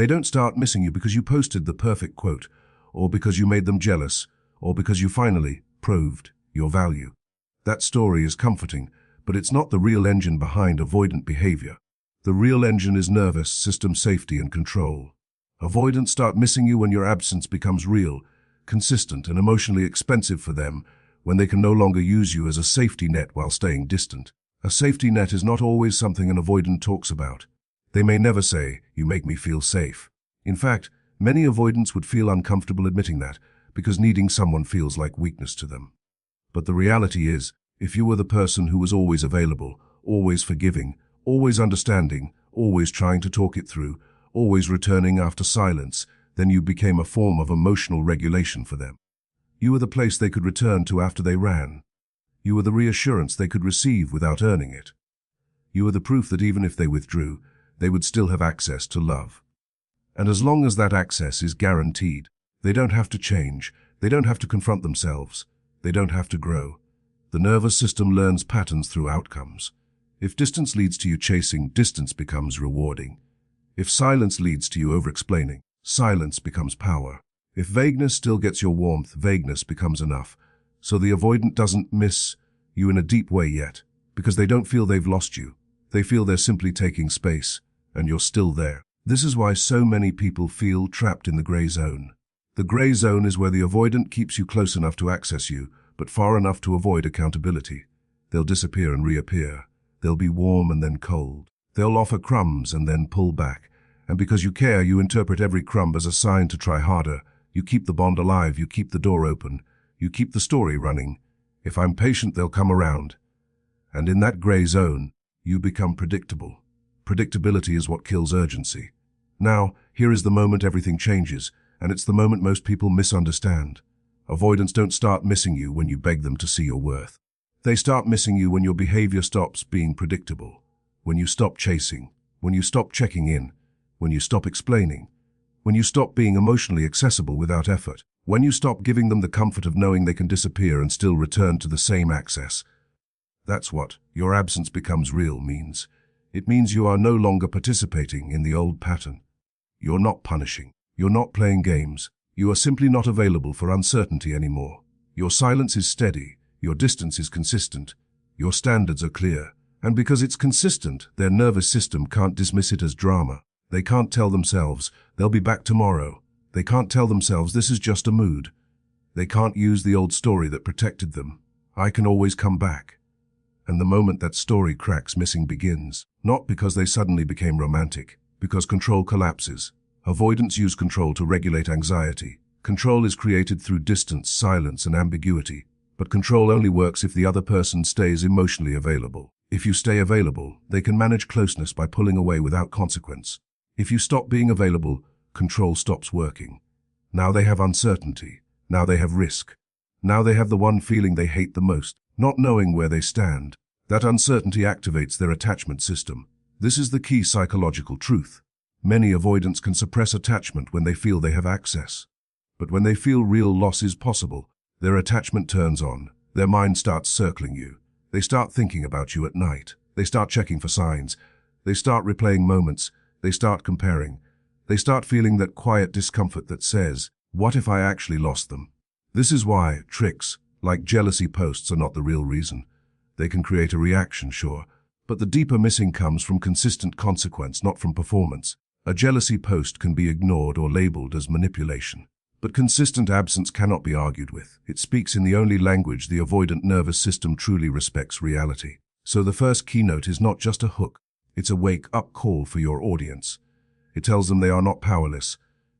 They don't start missing you because you posted the perfect quote, or because you made them jealous, or because you finally proved your value. That story is comforting, but it's not the real engine behind avoidant behavior. The real engine is nervous system safety and control. Avoidants start missing you when your absence becomes real, consistent, and emotionally expensive for them, when they can no longer use you as a safety net while staying distant. A safety net is not always something an avoidant talks about. They may never say, "You make me feel safe." In fact, many avoidants would feel uncomfortable admitting that, because needing someone feels like weakness to them. But the reality is, if you were the person who was always available, always forgiving, always understanding, always trying to talk it through, always returning after silence, then you became a form of emotional regulation for them. You were the place they could return to after they ran. You were the reassurance they could receive without earning it. You were the proof that even if they withdrew, they would still have access to love. And as long as that access is guaranteed, they don't have to change, they don't have to confront themselves, they don't have to grow. The nervous system learns patterns through outcomes. If distance leads to you chasing, distance becomes rewarding. If silence leads to you over-explaining, silence becomes power. If vagueness still gets your warmth, vagueness becomes enough. So the avoidant doesn't miss you in a deep way yet, because they don't feel they've lost you. They feel they're simply taking space, and you're still there. This is why so many people feel trapped in the gray zone. The gray zone is where the avoidant keeps you close enough to access you, but far enough to avoid accountability. They'll disappear and reappear. They'll be warm and then cold. They'll offer crumbs and then pull back. And because you care, you interpret every crumb as a sign to try harder. You keep the bond alive, you keep the door open, you keep the story running. If I'm patient, they'll come around. And in that gray zone, you become predictable. Predictability is what kills urgency. Now, here is the moment everything changes, and it's the moment most people misunderstand. Avoidants don't start missing you when you beg them to see your worth. They start missing you when your behavior stops being predictable, when you stop chasing, when you stop checking in, when you stop explaining, when you stop being emotionally accessible without effort, when you stop giving them the comfort of knowing they can disappear and still return to the same access. That's what your absence becomes real means. It means you are no longer participating in the old pattern. You're not punishing. You're not playing games. You are simply not available for uncertainty anymore. Your silence is steady. Your distance is consistent. Your standards are clear. And because it's consistent, their nervous system can't dismiss it as drama. They can't tell themselves, they'll be back tomorrow. They can't tell themselves, this is just a mood. They can't use the old story that protected them. I can always come back. And the moment that story cracks, missing begins. Not because they suddenly became romantic, because control collapses. Avoidants use control to regulate anxiety. Control is created through distance, silence, and ambiguity. But control only works if the other person stays emotionally available. If you stay available, they can manage closeness by pulling away without consequence. If you stop being available, control stops working. Now they have uncertainty. Now they have risk. Now they have the one feeling they hate the most, not knowing where they stand. That uncertainty activates their attachment system. This is the key psychological truth. Many avoidants can suppress attachment when they feel they have access. But when they feel real loss is possible, their attachment turns on. Their mind starts circling you. They start thinking about you at night. They start checking for signs. They start replaying moments. They start comparing. They start feeling that quiet discomfort that says, what if I actually lost them? This is why tricks, like jealousy posts, are not the real reason. They can create a reaction, sure, but the deeper missing comes from consistent consequence, not from performance. A jealousy post can be ignored or labeled as manipulation. But consistent absence cannot be argued with. It speaks in the only language the avoidant nervous system truly respects: reality. So the first keynote is not just a hook. It's a wake-up call for your audience. It tells them they are not powerless.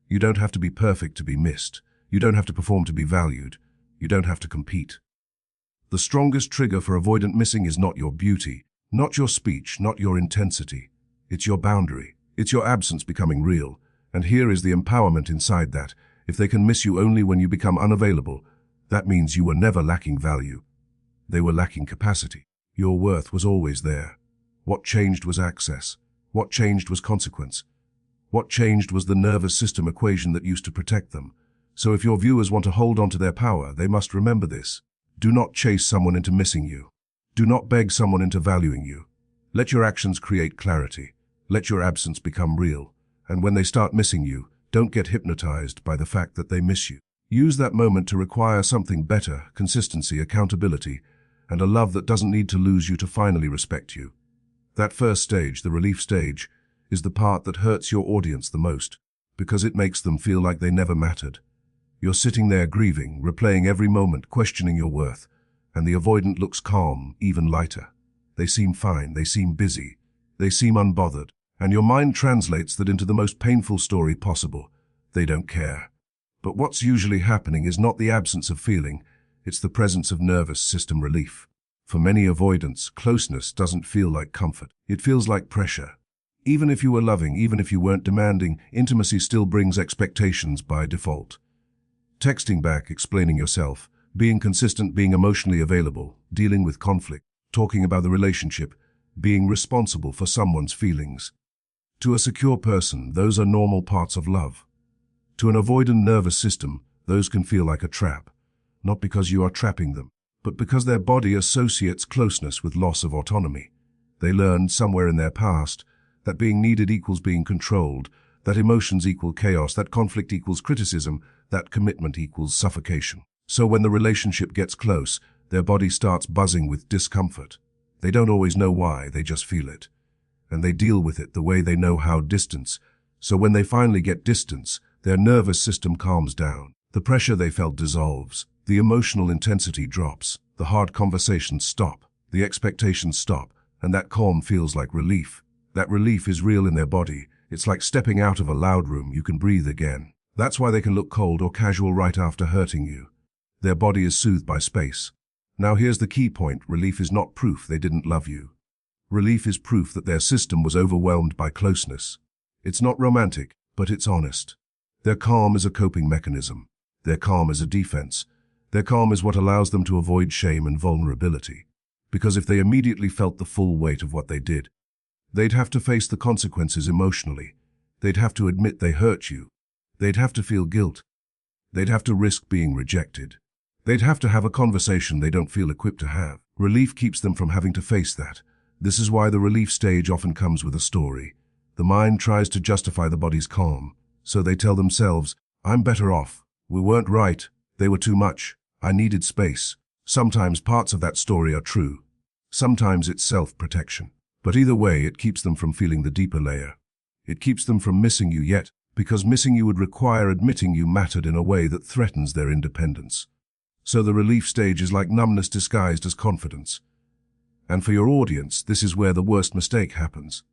You don't have to be perfect to be missed. You don't have to perform to be valued. You don't have to compete. The strongest trigger for avoidant missing is not your beauty, not your speech, not your intensity. It's your boundary. It's your absence becoming real. And here is the empowerment inside that. If they can miss you only when you become unavailable, that means you were never lacking value. They were lacking capacity. Your worth was always there. What changed was access. What changed was consequence. What changed was the nervous system equation that used to protect them. So if your viewers want to hold on to their power, they must remember this. Do not chase someone into missing you. Do not beg someone into valuing you. Let your actions create clarity. Let your absence become real. And when they start missing you, don't get hypnotized by the fact that they miss you. Use that moment to require something better: consistency, accountability, and a love that doesn't need to lose you to finally respect you. That first stage, the relief stage, is the part that hurts your audience the most, because it makes them feel like they never mattered. You're sitting there grieving, replaying every moment, questioning your worth, and the avoidant looks calm, even lighter. They seem fine, they seem busy, they seem unbothered, and your mind translates that into the most painful story possible. They don't care. But what's usually happening is not the absence of feeling, it's the presence of nervous system relief. For many avoidants, closeness doesn't feel like comfort. It feels like pressure. Even if you were loving, even if you weren't demanding, intimacy still brings expectations by default. Texting back, explaining yourself, being consistent, being emotionally available, dealing with conflict, talking about the relationship, being responsible for someone's feelings. To a secure person, those are normal parts of love. To an avoidant nervous system, those can feel like a trap, not because you are trapping them, but because their body associates closeness with loss of autonomy. They learned somewhere in their past that being needed equals being controlled, that emotions equal chaos, that conflict equals criticism, that commitment equals suffocation. So when the relationship gets close, their body starts buzzing with discomfort. They don't always know why, they just feel it. And they deal with it the way they know how: distance. So when they finally get distance, their nervous system calms down. The pressure they felt dissolves. The emotional intensity drops. The hard conversations stop. The expectations stop. And that calm feels like relief. That relief is real in their body. It's like stepping out of a loud room. You can breathe again. That's why they can look cold or casual right after hurting you. Their body is soothed by space. Now here's the key point: relief is not proof they didn't love you. Relief is proof that their system was overwhelmed by closeness. It's not romantic, but it's honest. Their calm is a coping mechanism. Their calm is a defense. Their calm is what allows them to avoid shame and vulnerability. Because if they immediately felt the full weight of what they did, they'd have to face the consequences emotionally. They'd have to admit they hurt you. They'd have to feel guilt. They'd have to risk being rejected. They'd have to have a conversation they don't feel equipped to have. Relief keeps them from having to face that. This is why the relief stage often comes with a story. The mind tries to justify the body's calm, so they tell themselves, "I'm better off. We weren't right. They were too much. I needed space." Sometimes parts of that story are true. Sometimes it's self-protection. But either way, it keeps them from feeling the deeper layer. It keeps them from missing you yet, because missing you would require admitting you mattered in a way that threatens their independence. So the relief stage is like numbness disguised as confidence. And for your audience, this is where the worst mistake happens.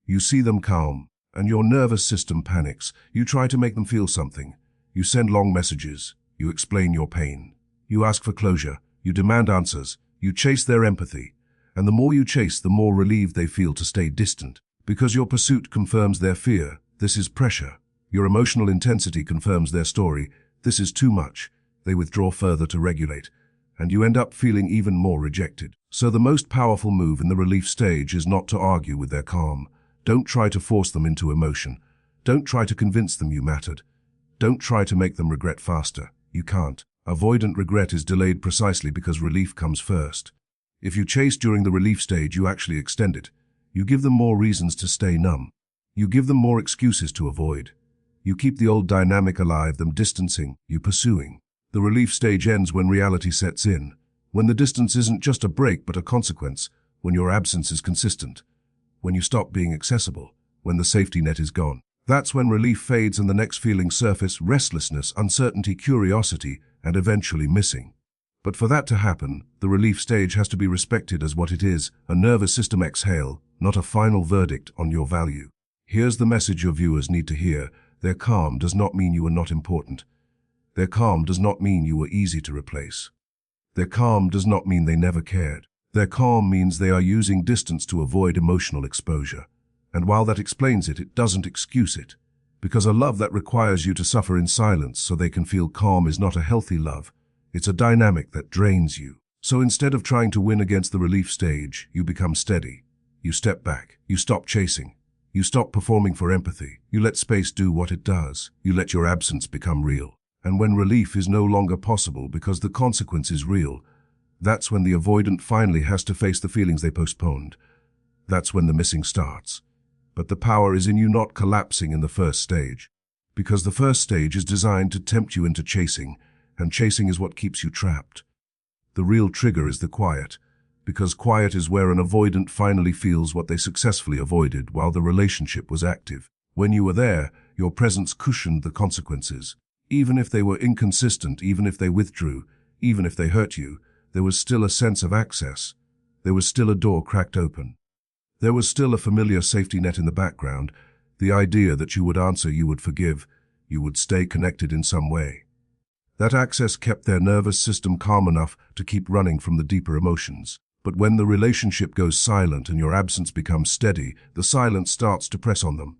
You see them calm, and your nervous system panics. You try to make them feel something. You send long messages. You explain your pain. You ask for closure. You demand answers. You chase their empathy. And the more you chase, the more relieved they feel to stay distant. Because your pursuit confirms their fear. This is pressure. Your emotional intensity confirms their story. This is too much. They withdraw further to regulate. And you end up feeling even more rejected. So the most powerful move in the relief stage is not to argue with their calm. Don't try to force them into emotion. Don't try to convince them you mattered. Don't try to make them regret faster. You can't. Avoidant regret is delayed precisely because relief comes first. If you chase during the relief stage, you actually extend it. You give them more reasons to stay numb. You give them more excuses to avoid. You keep the old dynamic alive, them distancing, you pursuing. The relief stage ends when reality sets in, when the distance isn't just a break but a consequence, when your absence is consistent, when you stop being accessible, when the safety net is gone. That's when relief fades and the next feelings surface: restlessness, uncertainty, curiosity, and eventually missing. But for that to happen, the relief stage has to be respected as what it is: a nervous system exhale, not a final verdict on your value. Here's the message your viewers need to hear: their calm does not mean you are not important. Their calm does not mean you were easy to replace. Their calm does not mean they never cared. Their calm means they are using distance to avoid emotional exposure. And while that explains it, it doesn't excuse it. Because a love that requires you to suffer in silence so they can feel calm is not a healthy love. It's a dynamic that drains you. So instead of trying to win against the relief stage, you become steady. You step back. You stop chasing. You stop performing for empathy. You let space do what it does. You let your absence become real. And when relief is no longer possible because the consequence is real, that's when the avoidant finally has to face the feelings they postponed. That's when the missing starts. But the power is in you not collapsing in the first stage. Because the first stage is designed to tempt you into chasing, and chasing is what keeps you trapped. The real trigger is the quiet, because quiet is where an avoidant finally feels what they successfully avoided while the relationship was active. When you were there, your presence cushioned the consequences. Even if they were inconsistent, even if they withdrew, even if they hurt you, there was still a sense of access. There was still a door cracked open. There was still a familiar safety net in the background, the idea that you would answer, you would forgive, you would stay connected in some way. That access kept their nervous system calm enough to keep running from the deeper emotions. But when the relationship goes silent and your absence becomes steady, the silence starts to press on them.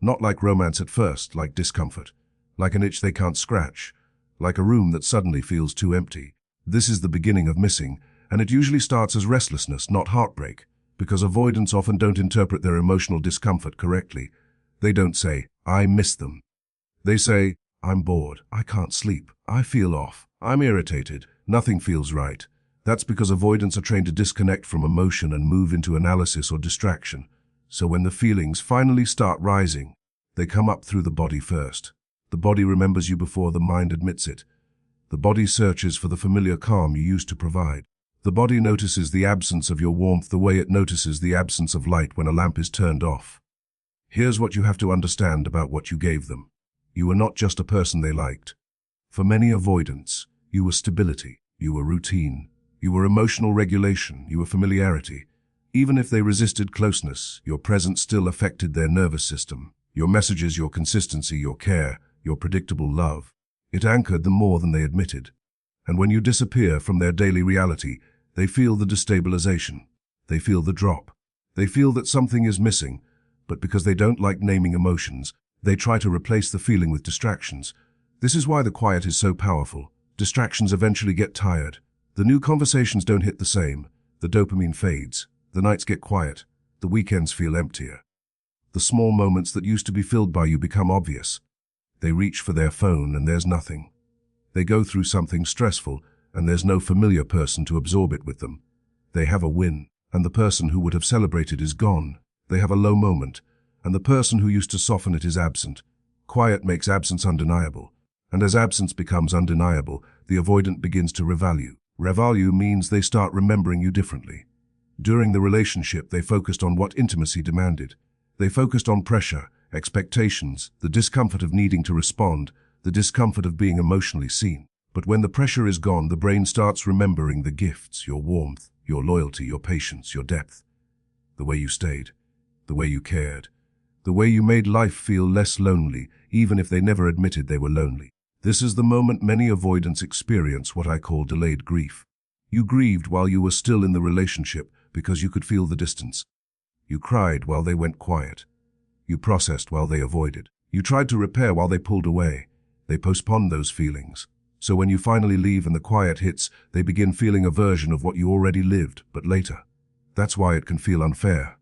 Not like romance at first, like discomfort, like an itch they can't scratch, like a room that suddenly feels too empty. This is the beginning of missing, and it usually starts as restlessness, not heartbreak, because avoidants often don't interpret their emotional discomfort correctly. They don't say, "I miss them." They say, "I'm bored, I can't sleep, I feel off, I'm irritated, nothing feels right." That's because avoidants are trained to disconnect from emotion and move into analysis or distraction. So when the feelings finally start rising, they come up through the body first. The body remembers you before the mind admits it. The body searches for the familiar calm you used to provide. The body notices the absence of your warmth the way it notices the absence of light when a lamp is turned off. Here's what you have to understand about what you gave them. You were not just a person they liked. For many avoidants, you were stability, you were routine, you were emotional regulation, you were familiarity. Even if they resisted closeness, your presence still affected their nervous system. Your messages, your consistency, your care, your predictable love. It anchored them more than they admitted. And when you disappear from their daily reality, they feel the destabilization. They feel the drop. They feel that something is missing, but because they don't like naming emotions, they try to replace the feeling with distractions. This is why the quiet is so powerful. Distractions eventually get tired. The new conversations don't hit the same. The dopamine fades. The nights get quiet. The weekends feel emptier. The small moments that used to be filled by you become obvious. They reach for their phone and there's nothing. They go through something stressful and there's no familiar person to absorb it with them. They have a win, and the person who would have celebrated is gone. They have a low moment, and the person who used to soften it is absent. Quiet makes absence undeniable, and as absence becomes undeniable, the avoidant begins to revalue. Revalue means they start remembering you differently. During the relationship, they focused on what intimacy demanded. They focused on pressure, expectations, the discomfort of needing to respond, the discomfort of being emotionally seen. But when the pressure is gone, the brain starts remembering the gifts, your warmth, your loyalty, your patience, your depth. The way you stayed, the way you cared, the way you made life feel less lonely, even if they never admitted they were lonely. This is the moment many avoidants experience what I call delayed grief. You grieved while you were still in the relationship because you could feel the distance. You cried while they went quiet. You processed while they avoided. You tried to repair while they pulled away. They postponed those feelings. So when you finally leave and the quiet hits, they begin feeling a version of what you already lived, but later. That's why it can feel unfair.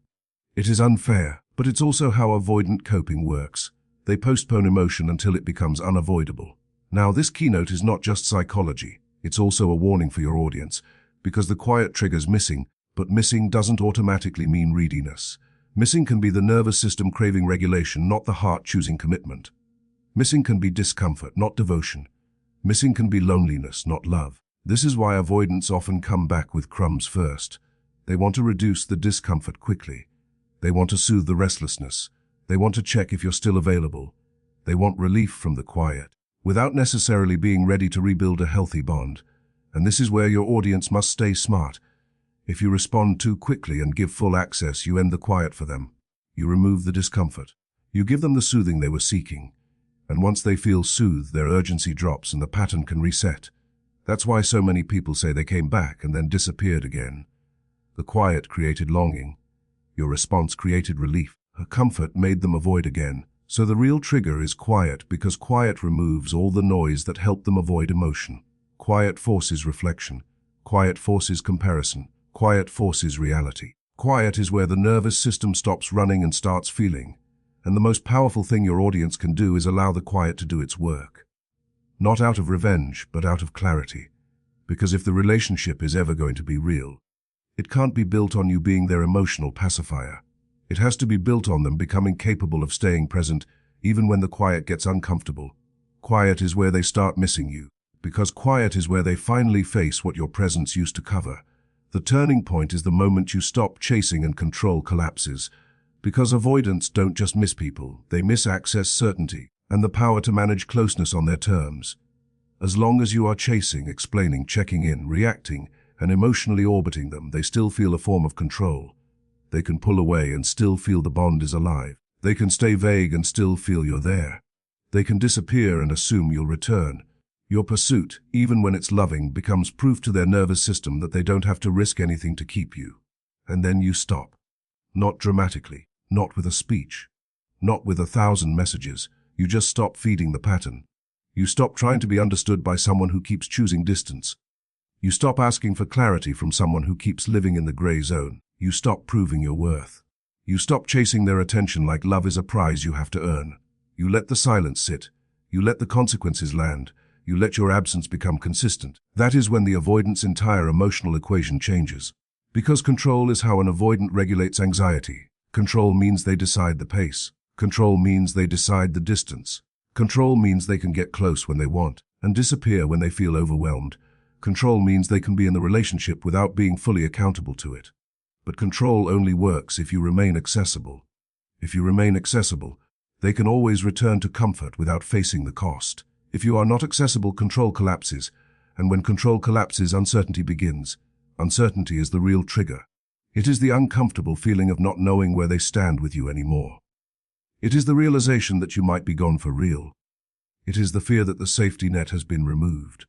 It is unfair, but it's also how avoidant coping works. They postpone emotion until it becomes unavoidable. Now, this keynote is not just psychology. It's also a warning for your audience, because the quiet triggers missing, but missing doesn't automatically mean readiness. Missing can be the nervous system craving regulation, not the heart choosing commitment. Missing can be discomfort, not devotion. Missing can be loneliness, not love. This is why avoidants often come back with crumbs first. They want to reduce the discomfort quickly. They want to soothe the restlessness. They want to check if you're still available. They want relief from the quiet, without necessarily being ready to rebuild a healthy bond. And this is where your audience must stay smart. If you respond too quickly and give full access, you end the quiet for them. You remove the discomfort. You give them the soothing they were seeking. And once they feel soothed, their urgency drops and the pattern can reset. That's why so many people say they came back and then disappeared again. The quiet created longing. Your response created relief. Her comfort made them avoid again. So the real trigger is quiet, because quiet removes all the noise that helped them avoid emotion. Quiet forces reflection. Quiet forces comparison. Quiet forces reality. Quiet is where the nervous system stops running and starts feeling. And the most powerful thing your audience can do is allow the quiet to do its work. Not out of revenge, but out of clarity. Because if the relationship is ever going to be real, it can't be built on you being their emotional pacifier. It has to be built on them becoming capable of staying present even when the quiet gets uncomfortable. Quiet is where they start missing you, because quiet is where they finally face what your presence used to cover. The turning point is the moment you stop chasing and control collapses. Because avoidants don't just miss people, they miss access, certainty, and the power to manage closeness on their terms. As long as you are chasing, explaining, checking in, reacting, and emotionally orbiting them, they still feel a form of control. They can pull away and still feel the bond is alive. They can stay vague and still feel you're there. They can disappear and assume you'll return. Your pursuit, even when it's loving, becomes proof to their nervous system that they don't have to risk anything to keep you. And then you stop. Not dramatically, not with a speech, not with 1,000 messages. You just stop feeding the pattern. You stop trying to be understood by someone who keeps choosing distance. You stop asking for clarity from someone who keeps living in the gray zone. You stop proving your worth. You stop chasing their attention like love is a prize you have to earn. You let the silence sit. You let the consequences land. You let your absence become consistent. That is when the avoidant's entire emotional equation changes. Because control is how an avoidant regulates anxiety. Control means they decide the pace. Control means they decide the distance. Control means they can get close when they want and disappear when they feel overwhelmed. Control means they can be in the relationship without being fully accountable to it. But control only works if you remain accessible. If you remain accessible, they can always return to comfort without facing the cost. If you are not accessible, control collapses, and when control collapses, uncertainty begins. Uncertainty is the real trigger. It is the uncomfortable feeling of not knowing where they stand with you anymore. It is the realization that you might be gone for real. It is the fear that the safety net has been removed.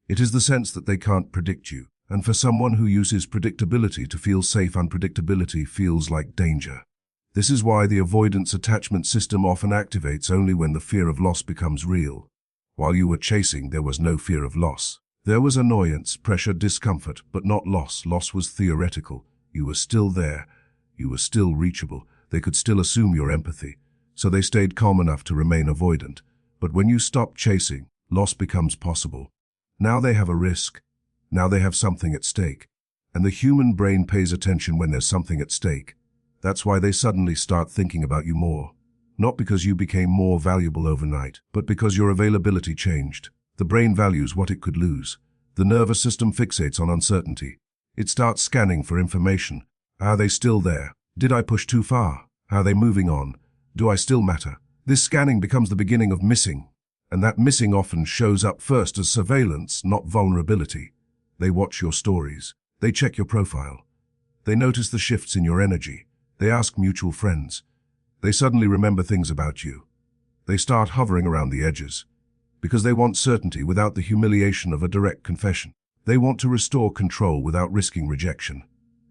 It is the sense that they can't predict you, and for someone who uses predictability to feel safe, unpredictability feels like danger. This is why the avoidance attachment system often activates only when the fear of loss becomes real. While you were chasing, there was no fear of loss. There was annoyance, pressure, discomfort, but not loss. Loss was theoretical. You were still there. You were still reachable. They could still assume your empathy. So they stayed calm enough to remain avoidant. But when you stop chasing, loss becomes possible. Now they have a risk. Now they have something at stake. And the human brain pays attention when there's something at stake. That's why they suddenly start thinking about you more. Not because you became more valuable overnight, but because your availability changed. The brain values what it could lose. The nervous system fixates on uncertainty. It starts scanning for information. Are they still there? Did I push too far? Are they moving on? Do I still matter? This scanning becomes the beginning of missing. And that missing often shows up first as surveillance, not vulnerability. They watch your stories. They check your profile. They notice the shifts in your energy. They ask mutual friends. They suddenly remember things about you. They start hovering around the edges. Because they want certainty without the humiliation of a direct confession. They want to restore control without risking rejection.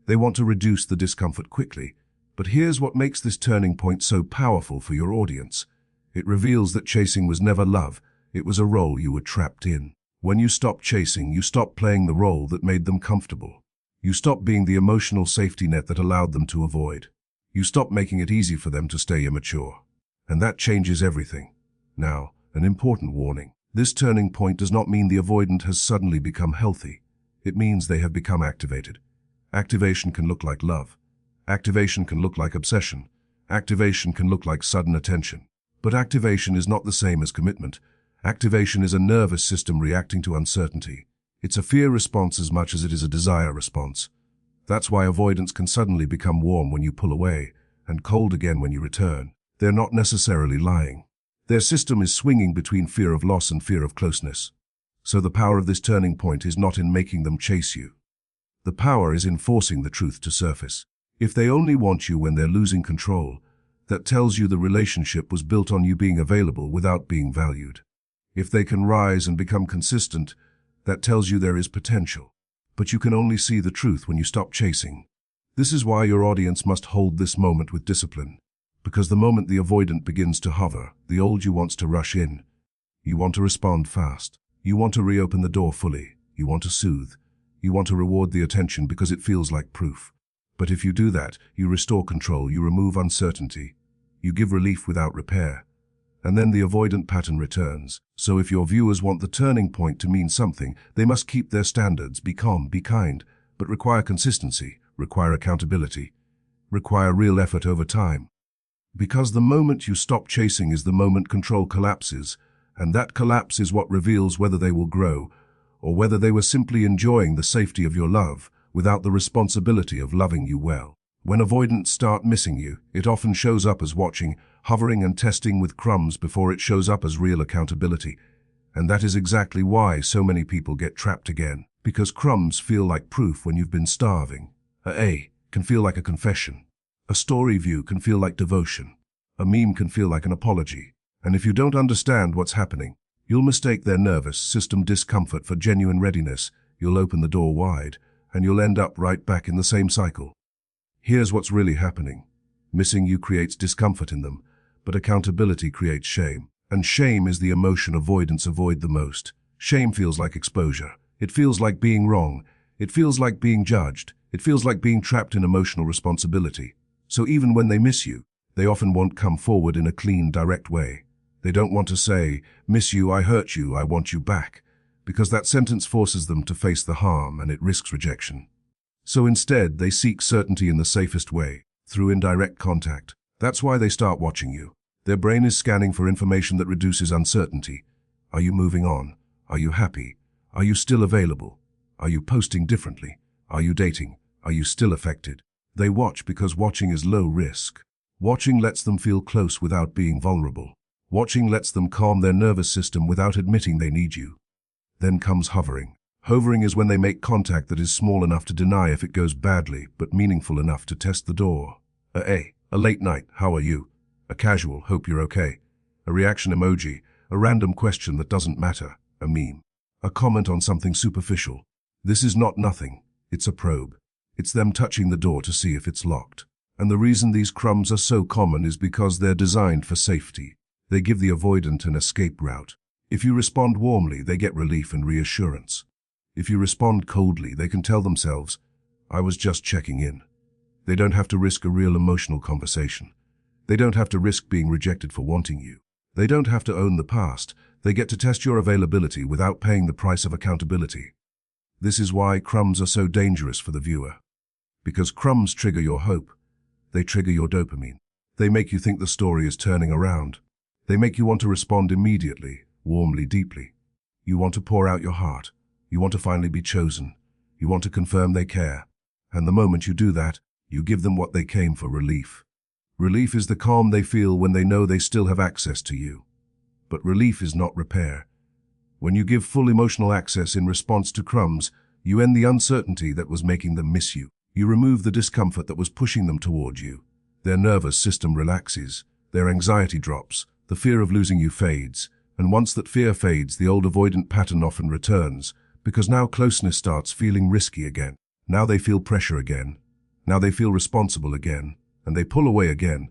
They want to reduce the discomfort quickly. But here's what makes this turning point so powerful for your audience. It reveals that chasing was never love. It was a role you were trapped in. When you stop chasing, you stop playing the role that made them comfortable. You stop being the emotional safety net that allowed them to avoid. You stop making it easy for them to stay immature. And that changes everything. Now, an important warning. This turning point does not mean the avoidant has suddenly become healthy. It means they have become activated. Activation can look like love. Activation can look like obsession. Activation can look like sudden attention. But activation is not the same as commitment. Activation is a nervous system reacting to uncertainty. It's a fear response as much as it is a desire response. That's why avoidants can suddenly become warm when you pull away, and cold again when you return. They're not necessarily lying. Their system is swinging between fear of loss and fear of closeness. So the power of this turning point is not in making them chase you. The power is in forcing the truth to surface. If they only want you when they're losing control, that tells you the relationship was built on you being available without being valued. If they can rise and become consistent, that tells you there is potential. But you can only see the truth when you stop chasing. This is why your audience must hold this moment with discipline. Because the moment the avoidant begins to hover, the old you wants to rush in. You want to respond fast. You want to reopen the door fully. You want to soothe. You want to reward the attention because it feels like proof. But if you do that, you restore control, you remove uncertainty. You give relief without repair. And then the avoidant pattern returns. So if your viewers want the turning point to mean something, they must keep their standards, be calm, be kind, but require consistency, require accountability. require real effort over time. Because the moment you stop chasing is the moment control collapses, and that collapse is what reveals whether they will grow, or whether they were simply enjoying the safety of your love without the responsibility of loving you well. When avoidants start missing you, it often shows up as watching, hovering and testing with crumbs before it shows up as real accountability. And that is exactly why so many people get trapped again. Because crumbs feel like proof when you've been starving. A can feel like a confession. A story view can feel like devotion. A meme can feel like an apology. And if you don't understand what's happening, you'll mistake their nervous system discomfort for genuine readiness. You'll open the door wide, and you'll end up right back in the same cycle. Here's what's really happening. Missing you creates discomfort in them, but accountability creates shame. And shame is the emotion avoidants avoid the most. Shame feels like exposure. It feels like being wrong. It feels like being judged. It feels like being trapped in emotional responsibility. So even when they miss you, they often won't come forward in a clean, direct way. They don't want to say, "Miss you, I hurt you, I want you back," because that sentence forces them to face the harm and it risks rejection. So instead, they seek certainty in the safest way, through indirect contact. That's why they start watching you. Their brain is scanning for information that reduces uncertainty. Are you moving on? Are you happy? Are you still available? Are you posting differently? Are you dating? Are you still affected? They watch because watching is low risk. Watching lets them feel close without being vulnerable. Watching lets them calm their nervous system without admitting they need you. Then comes hovering. Hovering is when they make contact that is small enough to deny if it goes badly, but meaningful enough to test the door. A late night, how are you? A casual, hope you're okay. A reaction emoji, a random question that doesn't matter, a meme. A comment on something superficial. This is not nothing, it's a probe. It's them touching the door to see if it's locked. And the reason these crumbs are so common is because they're designed for safety. They give the avoidant an escape route. If you respond warmly, they get relief and reassurance. If you respond coldly, they can tell themselves, "I was just checking in." They don't have to risk a real emotional conversation. They don't have to risk being rejected for wanting you. They don't have to own the past. They get to test your availability without paying the price of accountability. This is why crumbs are so dangerous for the viewer. Because crumbs trigger your hope. They trigger your dopamine. They make you think the story is turning around. They make you want to respond immediately, warmly, deeply. You want to pour out your heart. You want to finally be chosen. You want to confirm they care. And the moment you do that, you give them what they came for: relief. Relief is the calm they feel when they know they still have access to you. But relief is not repair. When you give full emotional access in response to crumbs, you end the uncertainty that was making them miss you. You remove the discomfort that was pushing them toward you. Their nervous system relaxes. Their anxiety drops. The fear of losing you fades. And once that fear fades, the old avoidant pattern often returns, because now closeness starts feeling risky again. Now they feel pressure again. Now they feel responsible again. And they pull away again.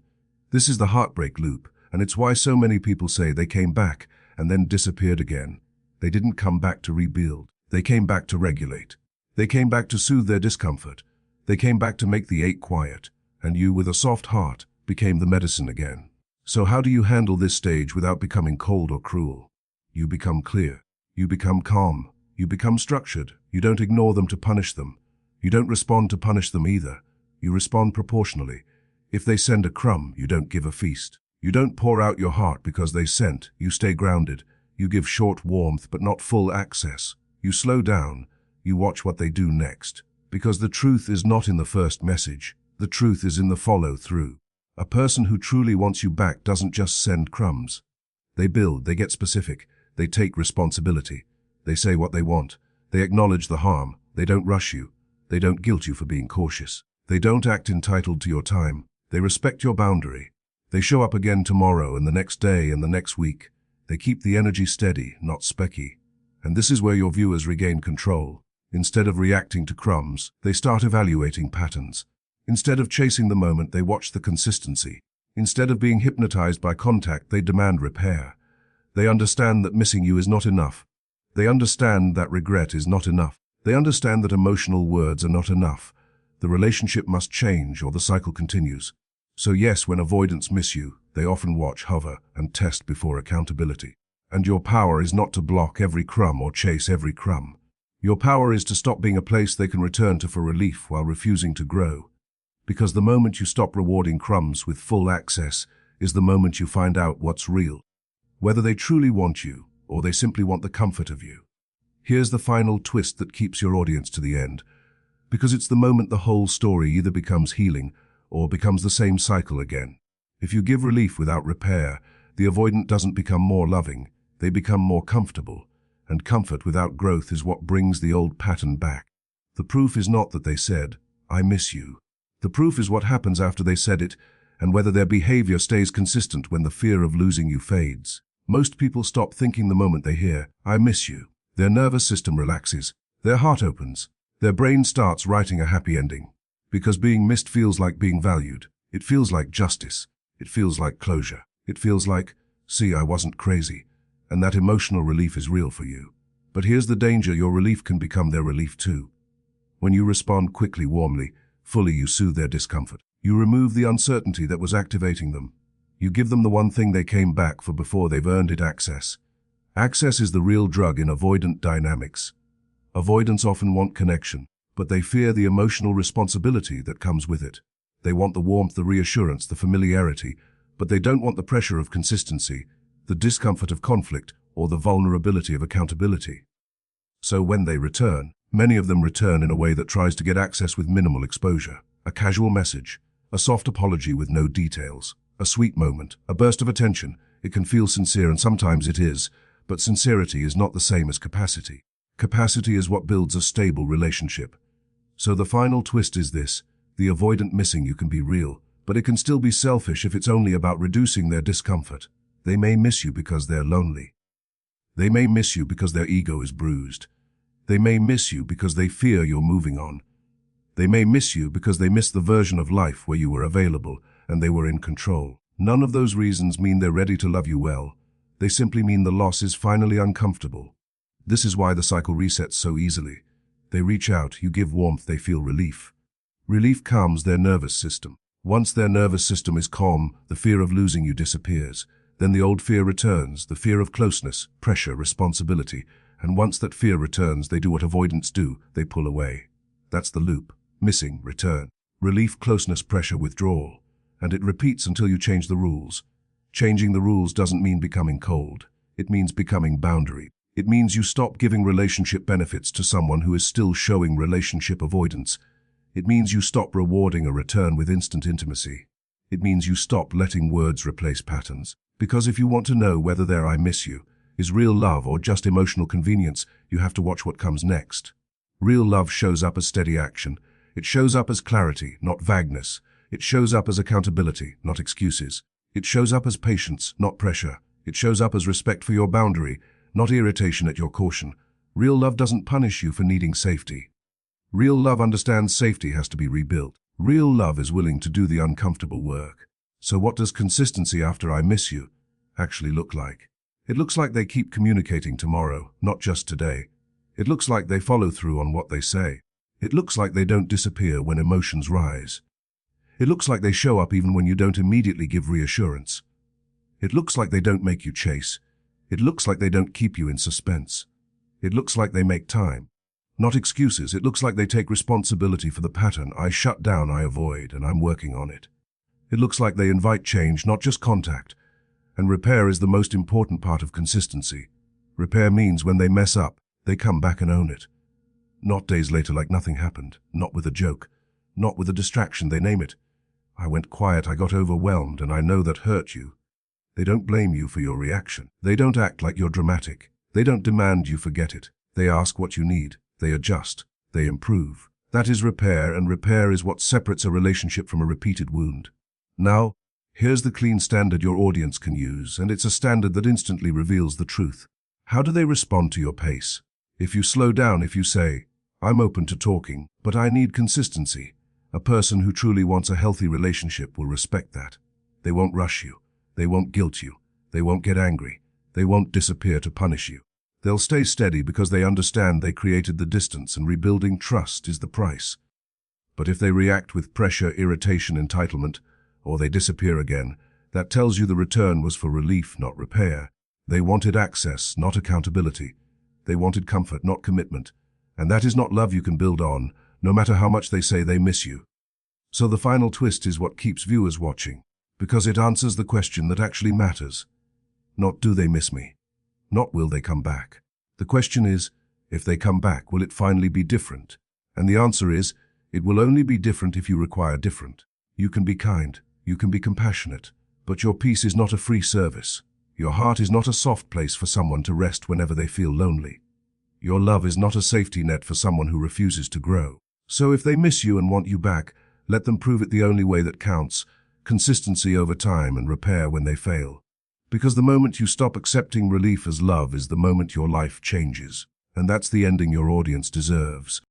This is the heartbreak loop, and it's why so many people say they came back and then disappeared again. They didn't come back to rebuild. They came back to regulate. They came back to soothe their discomfort. They came back to make the ache quiet, and you, with a soft heart, became the medicine again. So how do you handle this stage without becoming cold or cruel? You become clear. You become calm. You become structured. You don't ignore them to punish them. You don't respond to punish them either. You respond proportionally. If they send a crumb, you don't give a feast. You don't pour out your heart because they sent. You stay grounded. You give short warmth but not full access. You slow down. You watch what they do next. Because the truth is not in the first message. The truth is in the follow-through. A person who truly wants you back doesn't just send crumbs. They build, they get specific, they take responsibility. They say what they want. They acknowledge the harm. They don't rush you. They don't guilt you for being cautious. They don't act entitled to your time. They respect your boundary. They show up again tomorrow and the next day and the next week. They keep the energy steady, not specky. And this is where your viewers regain control. Instead of reacting to crumbs, they start evaluating patterns. Instead of chasing the moment, they watch the consistency. Instead of being hypnotized by contact, they demand repair. They understand that missing you is not enough. They understand that regret is not enough. They understand that emotional words are not enough. The relationship must change or the cycle continues. So yes, when avoidants miss you, they often watch, hover, and test before accountability. And your power is not to block every crumb or chase every crumb. Your power is to stop being a place they can return to for relief while refusing to grow. Because the moment you stop rewarding crumbs with full access is the moment you find out what's real. Whether they truly want you, or they simply want the comfort of you. Here's the final twist that keeps your audience to the end. Because it's the moment the whole story either becomes healing, or becomes the same cycle again. If you give relief without repair, the avoidant doesn't become more loving, they become more comfortable. And comfort without growth is what brings the old pattern back. The proof is not that they said, "I miss you." The proof is what happens after they said it, and whether their behavior stays consistent when the fear of losing you fades. Most people stop thinking the moment they hear, "I miss you." Their nervous system relaxes, their heart opens, their brain starts writing a happy ending. Because being missed feels like being valued. It feels like justice. It feels like closure. It feels like, "See, I wasn't crazy." And that emotional relief is real for you. But here's the danger: your relief can become their relief too. When you respond quickly, warmly, fully, you soothe their discomfort. You remove the uncertainty that was activating them. You give them the one thing they came back for before they've earned it: access. Access is the real drug in avoidant dynamics. Avoidants often want connection, but they fear the emotional responsibility that comes with it. They want the warmth, the reassurance, the familiarity, but they don't want the pressure of consistency, the discomfort of conflict, or the vulnerability of accountability. So when they return, many of them return in a way that tries to get access with minimal exposure. A casual message, a soft apology with no details, a sweet moment, a burst of attention. It can feel sincere, and sometimes it is, but sincerity is not the same as capacity. Capacity is what builds a stable relationship. So the final twist is this: the avoidant missing you can be real, but it can still be selfish if it's only about reducing their discomfort. They may miss you because they're lonely. They may miss you because their ego is bruised. They may miss you because they fear you're moving on. They may miss you because they miss the version of life where you were available and they were in control. None of those reasons mean they're ready to love you well. They simply mean the loss is finally uncomfortable. This is why the cycle resets so easily. They reach out, you give warmth, they feel relief. Relief calms their nervous system. Once their nervous system is calm, the fear of losing you disappears. Then the old fear returns, the fear of closeness, pressure, responsibility. And once that fear returns, they do what avoidants do: they pull away. That's the loop: missing, return, relief, closeness, pressure, withdrawal. And it repeats until you change the rules. Changing the rules doesn't mean becoming cold. It means becoming boundary. It means you stop giving relationship benefits to someone who is still showing relationship avoidance. It means you stop rewarding a return with instant intimacy. It means you stop letting words replace patterns. Because if you want to know whether their "I miss you" is real love or just emotional convenience, you have to watch what comes next. Real love shows up as steady action. It shows up as clarity, not vagueness. It shows up as accountability, not excuses. It shows up as patience, not pressure. It shows up as respect for your boundary, not irritation at your caution. Real love doesn't punish you for needing safety. Real love understands safety has to be rebuilt. Real love is willing to do the uncomfortable work. So what does consistency after "I miss you" actually look like? It looks like they keep communicating tomorrow, not just today. It looks like they follow through on what they say. It looks like they don't disappear when emotions rise. It looks like they show up even when you don't immediately give reassurance. It looks like they don't make you chase. It looks like they don't keep you in suspense. It looks like they make time. Not excuses. It looks like they take responsibility for the pattern: I shut down, I avoid, and I'm working on it. It looks like they invite change, not just contact. And repair is the most important part of consistency. Repair means when they mess up, they come back and own it. Not days later like nothing happened, not with a joke, not with a distraction. They name it. "I went quiet, I got overwhelmed, and I know that hurt you." They don't blame you for your reaction. They don't act like you're dramatic. They don't demand you forget it. They ask what you need. They adjust. They improve. That is repair, and repair is what separates a relationship from a repeated wound. Now, here's the clean standard your audience can use, and it's a standard that instantly reveals the truth. How do they respond to your pace? If you slow down, if you say, "I'm open to talking, but I need consistency," a person who truly wants a healthy relationship will respect that. They won't rush you. They won't guilt you. They won't get angry. They won't disappear to punish you. They'll stay steady because they understand they created the distance, and rebuilding trust is the price. But if they react with pressure, irritation, entitlement, or they disappear again, that tells you the return was for relief, not repair. They wanted access, not accountability. They wanted comfort, not commitment. And that is not love you can build on, no matter how much they say they miss you. So the final twist is what keeps viewers watching, because it answers the question that actually matters. Not do they miss me? Not will they come back? The question is, if they come back, will it finally be different? And the answer is, it will only be different if you require different. You can be kind, you can be compassionate, but your peace is not a free service. Your heart is not a soft place for someone to rest whenever they feel lonely. Your love is not a safety net for someone who refuses to grow. So if they miss you and want you back, let them prove it the only way that counts, consistency over time and repair when they fail. Because the moment you stop accepting relief as love is the moment your life changes. And that's the ending your audience deserves.